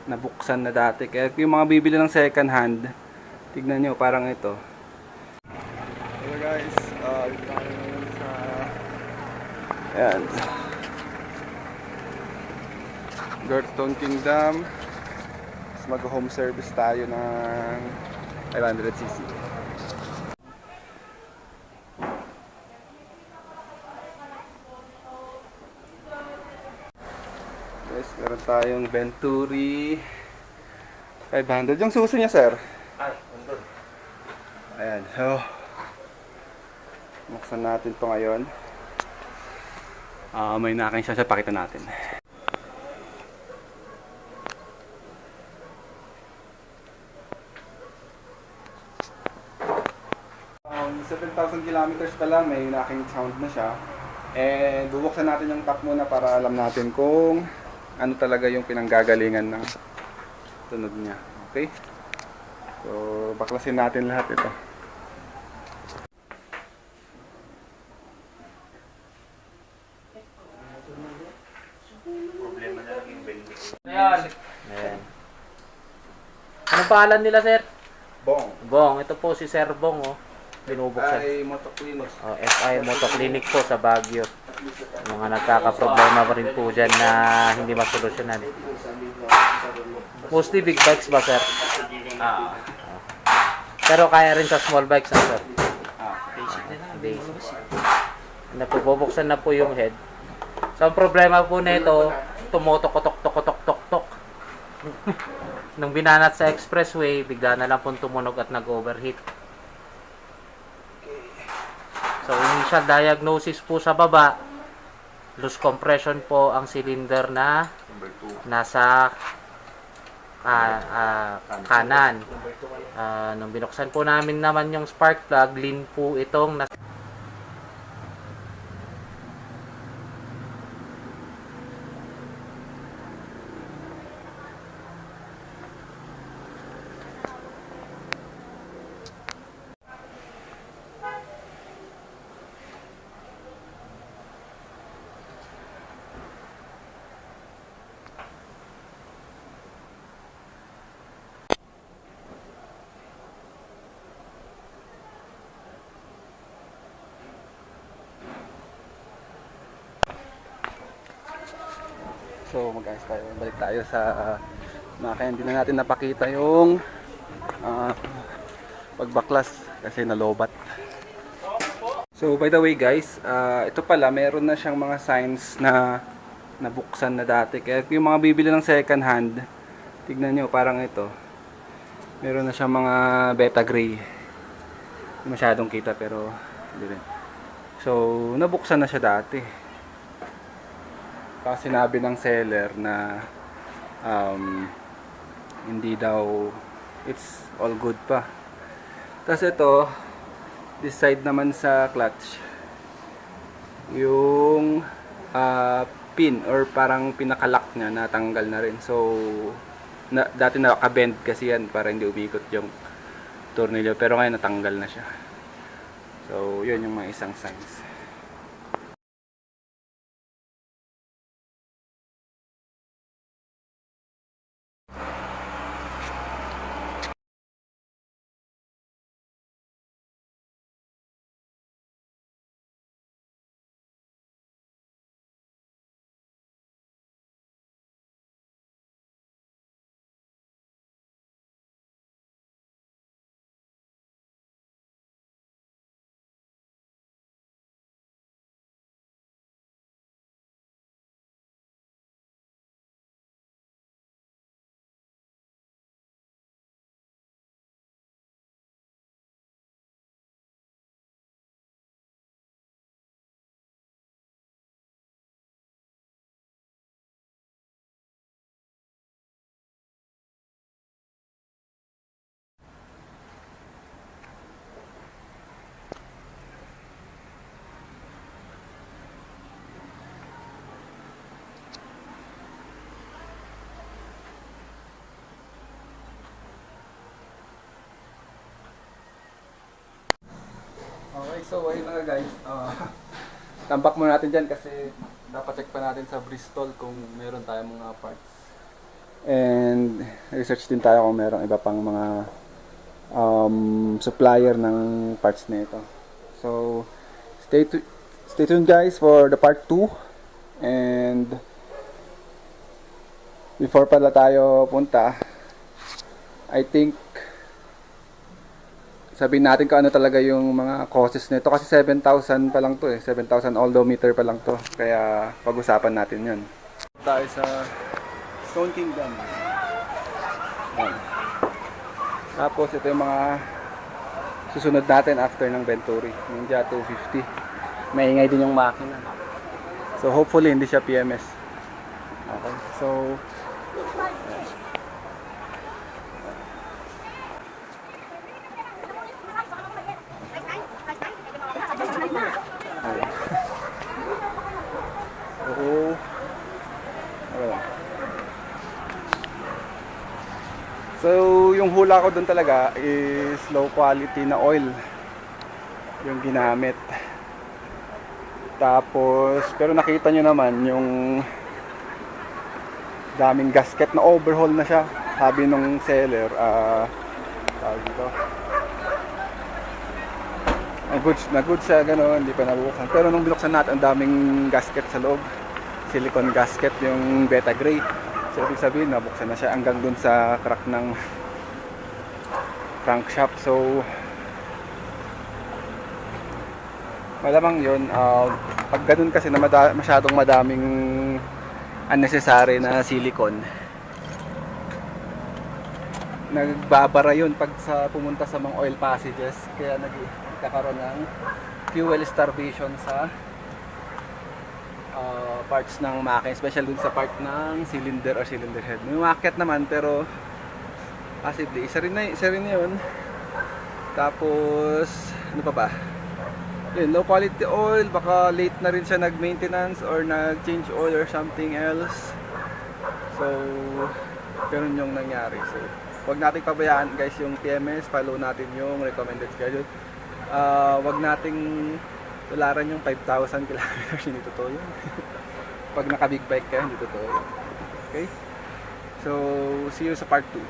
nabuksan na dati. Kaya yung mga bibili ng second hand, tignan nyo, parang ito. Hello guys, dito tayo ngayon sa ayan, Girlstone Kingdom. Mag home service tayo ng 500cc. Guys, meron tayong Venturi 500. Yung susi niya, sir? Ay, nandun. Ayan, so buksan natin to ngayon. May nakain siya, pakita natin. 7,000 kilometers pa lang, may knocking sound na siya. And bubuksan natin yung top muna para alam natin kung ano talaga yung pinanggagalingan ng tunog niya. Okay? So, baklasin natin lahat ito. Problema na lang yung bending. Ayan. Ayan. Anong pangalan nila, sir? Bong. Bong. Ito po si Sir Bong, oh. Binubuksan. Ay, motoclinic. Oh, FI Motoclinic po sa Baguio. Mga nagkakaproblema pa rin po dyan na hindi masolusyonan. Mostly big bikes ba, sir? Ah. Pero kaya rin sa small bikes, sir? Basic na lang. Basic. Napubuksan na po yung head. So, ang problema po nito, tumutok-tok-tok-tok-tok-tok. Nung binanat sa expressway, bigla na lang pong tumunog at nag-overheat. So, initial diagnosis po sa baba, loose compression po ang cylinder na Number 2. nasa kanan. Nung binuksan po namin naman yung spark plug, lean po itong nasa So, mag-ayos tayo. Balik tayo sa makina. Hindi na natin napakita yung pagbaklas kasi nalobat. So, by the way guys, ito pala, meron na siyang mga signs na nabuksan na dati. Kaya yung mga bibili ng second hand, tignan nyo, parang ito. Meron na siyang mga beta gray. Hindi masyadong kita pero hindi rin. So, nabuksan na siya dati. Kasi sinabi ng seller na hindi daw, it's all good pa. Tapos ito, this side naman sa clutch, yung pin or parang pinakalock niya natanggal na rin. So dati nakabend kasi yan para hindi umikot yung tornilyo, pero ngayon natanggal na siya. So yun yung mga isang signs. Okay, so ayun na guys. Tambak muna natin dyan kasi dapat check pa natin sa Bristol kung meron tayong mga parts. And research din tayo kung merong iba pang mga supplier ng parts nito. So, stay tuned guys for the part 2. And before pala tayo punta, I think sabihin natin kung ano talaga yung mga causes nito kasi 7,000 pa lang to eh. 7,000 odometer pa lang to. Kaya pag-usapan natin 'yan. Tayo sa Stone Kingdom. Yan. Tapos ito yung mga susunod natin after ng Venturi, Ninja 250. Maingay din yung makina. So hopefully hindi siya PMS. Okay. So oo. Okay. So, yung hula ko doon talaga is low quality na oil yung ginamit. Tapos, pero nakita nyo naman yung daming gasket na overhaul na siya. Sabi nung seller, tawag dito. Na good siya, gano'n, hindi pa nabuksan. Pero nung binuksan natin, ang daming gasket sa loob. Silicone gasket, yung beta gray. So, ibig sabihin, nabuksan na siya hanggang dun sa crack ng crankshaft. So, malamang yun. Pag ganun kasi na masyadong madaming unnecessary na silicone, nagbabara yun pag pumunta sa mga oil passages. Kaya nagkakaroon ng fuel starvation sa parts ng makina, especially dun sa part ng cylinder or cylinder head. May umakyat naman pero possibly isa rin yun. Tapos ano pa ba? Yun, low quality oil, baka late na rin siya nag-maintenance or nag-change oil or something else. So ganun yung nangyari. So huwag nating pabayaan guys yung PMS, follow natin yung recommended schedule. Huwag nating tularan yung 5,000 kilometers, hindi totoo yun. Pag naka big bike ka, hindi totoo yun. Okay? So, see you sa part 2.